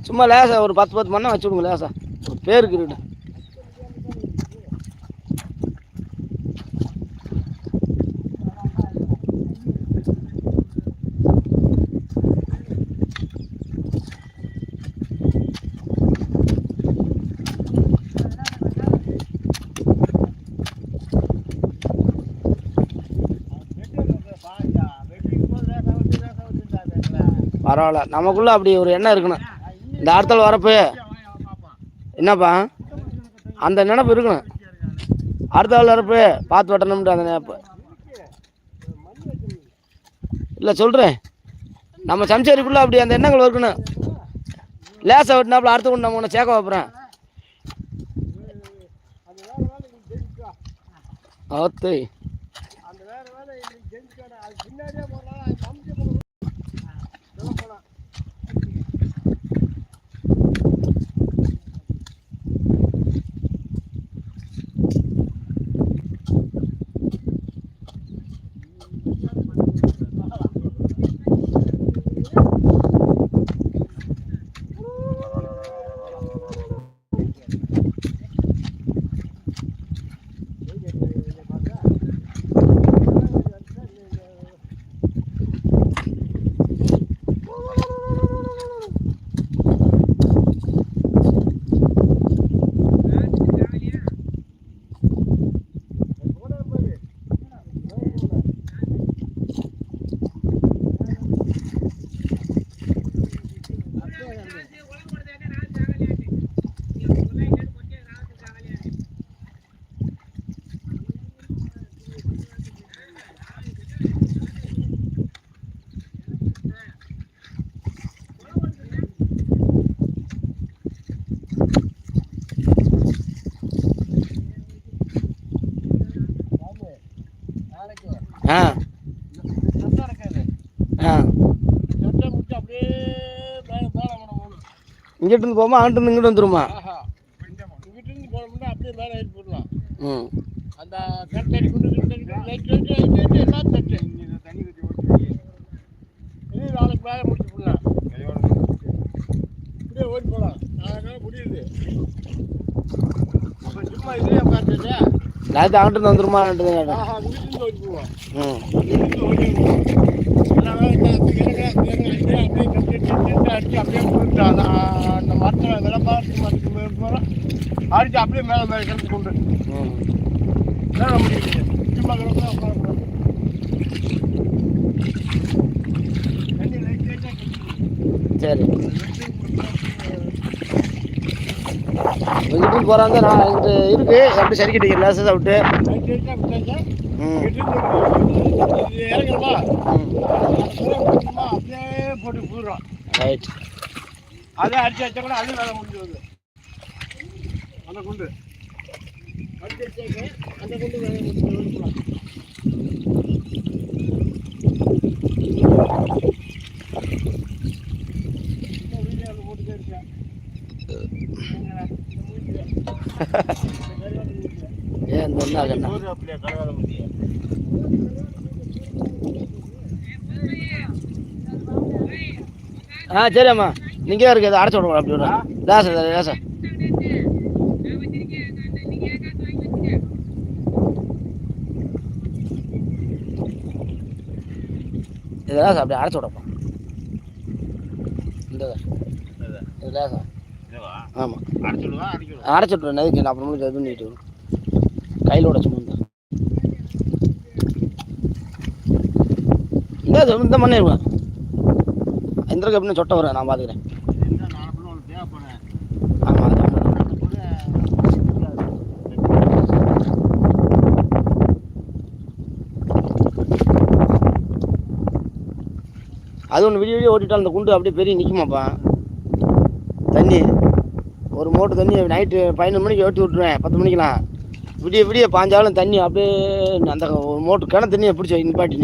சும்மா லேசா ஒரு 10 மண்ணை வச்சு விடுங்க லேசா ஒரு பேருக்கு இருக்கு. பரவாயில்ல, நமக்குள்ள அப்படி ஒரு எண்ணம் இருக்கணும். இந்த ஆட்கள் வரப்போ என்னப்பா அந்த நினப்பு இருக்கணும். அடுத்த ஆள் வரப்போ பார்த்து வெட்டணும்ட்டு அந்த நினப்பு இல்லை சொல்கிறேன். நம்ம சம்சாரிக்குள்ளே அப்படி அந்த எண்ணங்கள் இருக்கணும். லேசாக வெட்டினாப்புல அடுத்த கொண்டு நம்ம ஒன்று சேர்க்க வைப்பறேன். ஓத்தை இங்கிட்டு போமா அங்கிட்டு இங்கிட்டு வந்துருமா? இங்கிட்டு போனோம்னா அப்படியே மேலே ஏறி போடலாம். அந்த தண்ணி நாளைக்கு மேலே முடிச்சு போடலாம். இப்படியே ஓடி போகலாம். அதனால முடியுது. அப்போ சும்மா இதுலேயே உட்காந்துட்டு நான் அங்கிட்டு வந்துருமா? இங்கிட்டு ஓடி போவோம். அப்படியே போயிட்டான் அந்த மரத்தை விளப்பாட்டு மரத்துக்கு போகிறோம். அடிச்சு அப்படியே மேலே மேலே கிடந்து கொண்டு மேலே முடியுது. சும்மா கிடந்தா உட்காரக்கூடாது. தண்ணி லைட்டாக சரி எங்கிட்ட போகிறாங்க. நான் எங்கிட்ட இருக்கு அப்படி சரிக்கிட்டு லேசாக சாப்பிட்டு இறங்குறமா அப்படியே போட்டு போடுறோம். ரைட் அதை அடிச்சு வச்சா கூட அது வேலை முடிஞ்சது. அந்த குண்டு அடிச்சு வச்சாக்க அந்த குண்டு வேலை முடிஞ்சு போட்டுட்டே இருக்கேன். ஏன் அப்படியே கடவுளை முடியும். சரிம்மா நீங்கள் இருக்குது அதை அடைச்சி விடுவோம். அப்படி லேசா லேசா இது லேசா அப்படியே அடைச்சி விடப்பா. இந்த இது லேசா ஆமாம் அடைச்சி விட்ருவேன். எதுக்கு நான் அப்புறம் இது பண்ணிட்டு கையில் உடச்சு வந்து இந்த மண்ணே இருவேன். இந்திரக்கு எப்படின்னு சொட்டை வரேன் நான் பார்த்துக்கிறேன். ஆமாம் அது ஒன்று விடிய ஓட்டிட்டால் அந்த குண்டு அப்படியே பெரிய நிற்குமாப்பா. தண்ணி ஒரு மோட்டு தண்ணி நைட்டு 11 மணிக்கு ஓட்டி விட்ருவேன். 10 மணிக்கெலாம் விடிய பாஞ்சாலும் தண்ணி அப்படியே அந்த ஒரு மோட்டு கிணறு தண்ணியை பிடிச்சி நிப்பாட்டி